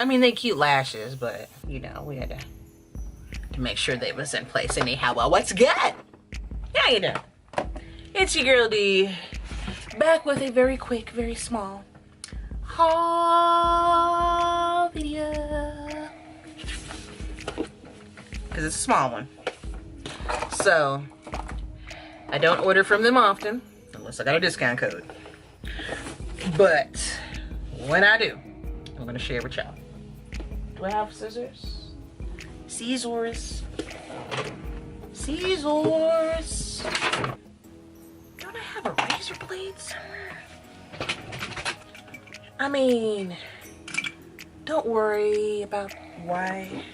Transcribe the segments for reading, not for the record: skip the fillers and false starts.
I mean, they cute lashes, but you know, we had to make sure they was in place anyhow. Well, what's good? How you doing? It's your girl D, back with a very quick, very small haul video. Because it's a small one. So, I don't order from them often, unless I got a discount code. But, when I do, I'm going to share with y'all. Do I have scissors? Scissors. Scissors. Don't I have a razor blade somewhere? I mean, don't worry about why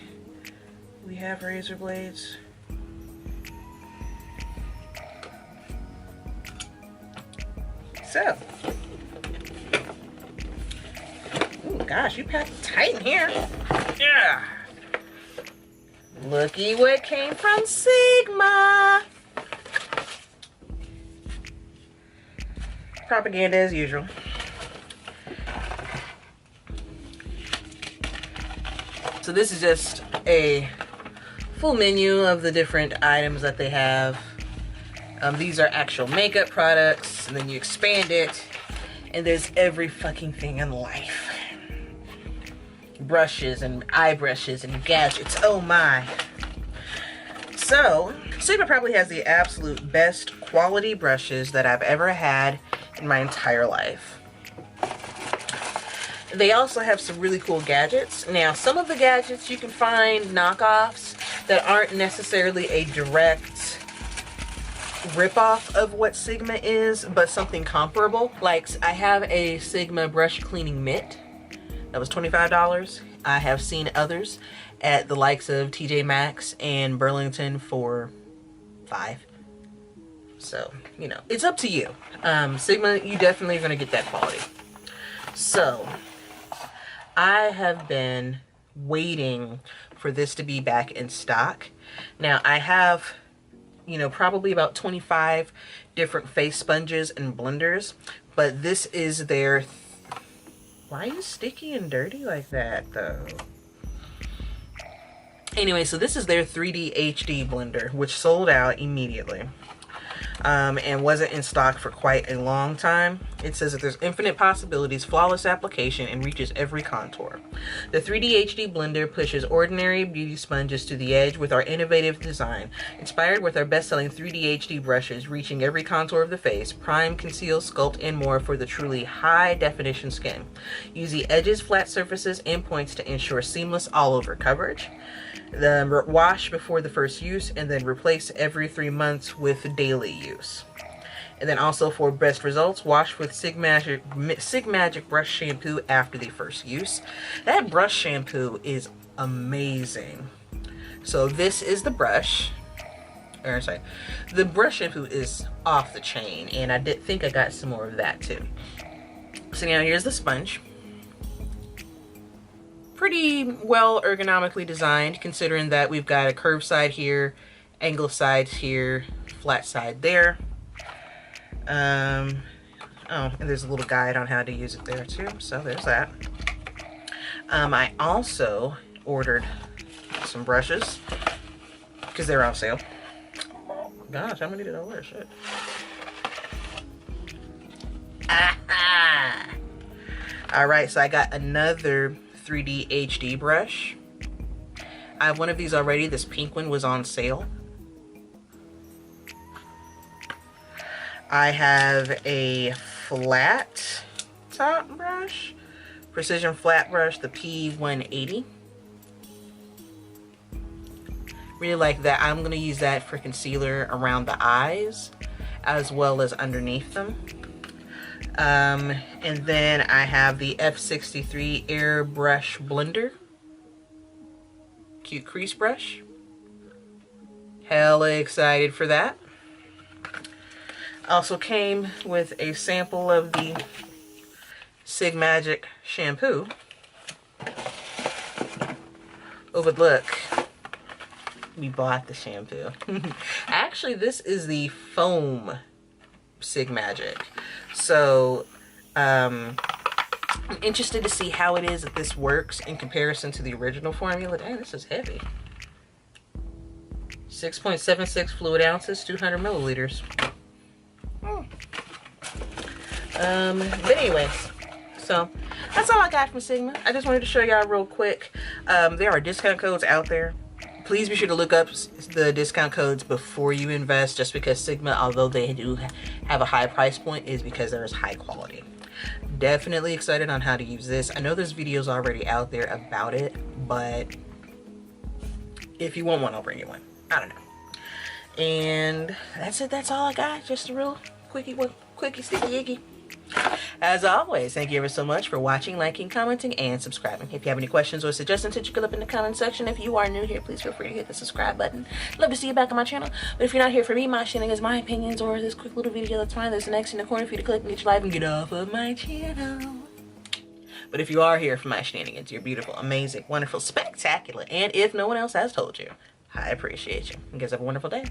we have razor blades. So, ooh, gosh, you packed tight in here. Yeah. Looky what came from Sigma. Propaganda as usual. So this is just a full menu of the different items that they have. These are actual makeup products, and then you expand it, and there's every fucking thing in life. Brushes and eye brushes and gadgets, oh my. So, Sigma probably has the absolute best quality brushes that I've ever had in my entire life. They also have some really cool gadgets. Now, some of the gadgets you can find knockoffs that aren't necessarily a direct ripoff of what Sigma is, but something comparable. Like, I have a Sigma brush cleaning mitt that was $25. I have seen others at the likes of TJ Maxx and Burlington for $5. So, you know, it's up to you. Sigma, you definitely are going to get that quality. So, I have been waiting for this to be back in stock. Now, I have, you know, probably about 25 different face sponges and blenders, but this is their... Why are you sticky and dirty like that, though? Anyway, so this is their 3D HD blender, which sold out immediately. And wasn't in stock for quite a long time. It says that there's infinite possibilities, flawless application, and reaches every contour. The 3D HD blender pushes ordinary beauty sponges to the edge with our innovative design. Inspired with our best-selling 3D HD brushes, reaching every contour of the face, prime, conceal, sculpt, and more for the truly high-definition skin. Use the edges, flat surfaces, and points to ensure seamless all-over coverage. Then wash before the first use, and then replace every 3 months with daily use. And then also for best results, wash with Sigmagic brush shampoo after the first use. That brush shampoo is amazing. So this is the brush. Or sorry, the brush shampoo is off the chain, and I did think I got some more of that too. So now here's the sponge. Pretty well ergonomically designed, considering that we've got a curved side here, angle sides here, flat side there. Oh, and there's a little guide on how to use it there too, so there's that. I also ordered some brushes because they're on sale. Oh gosh, how many did I order? Shit. Alright, so I got another 3D HD brush. I have one of these already. This pink one was on sale. I have a flat top brush, precision flat brush, the P180. Really like that. I'm going to use that for concealer around the eyes as well as underneath them. And then I have the F63 Airbrush Blender. Cute crease brush. Hella excited for that. Also came with a sample of the Sigmagic shampoo. Oh, but look. We bought the shampoo. Actually, this is the foam Sigmagic. So, I'm interested to see how it is that this works in comparison to the original formula. Dang, this is heavy. 6.76 fluid ounces, 200 milliliters. But anyways, so that's all I got from Sigma. I just wanted to show y'all real quick. There are discount codes out there. Please be sure to look up the discount codes before you invest, just because Sigma, although they do have a high price point, is because there is high quality. Definitely excited on how to use this. I know there's videos already out there about it, but if you want one, I'll bring you one. I don't know. And that's it. That's all I got. Just a real quickie sticky icky. As always, thank you ever so much for watching, liking, commenting, and subscribing. If you have any questions or suggestions, hit your clip in the comment section. If you are new here, please feel free to hit the subscribe button. Love to see you back on my channel. But if you're not here for me, my shenanigans, my opinions, or this quick little video, that's fine. There's an X in the corner for you to click and get your life and get off of my channel. But if you are here for my shenanigans, you're beautiful, amazing, wonderful, spectacular, and if no one else has told you, I appreciate you. You guys have a wonderful day.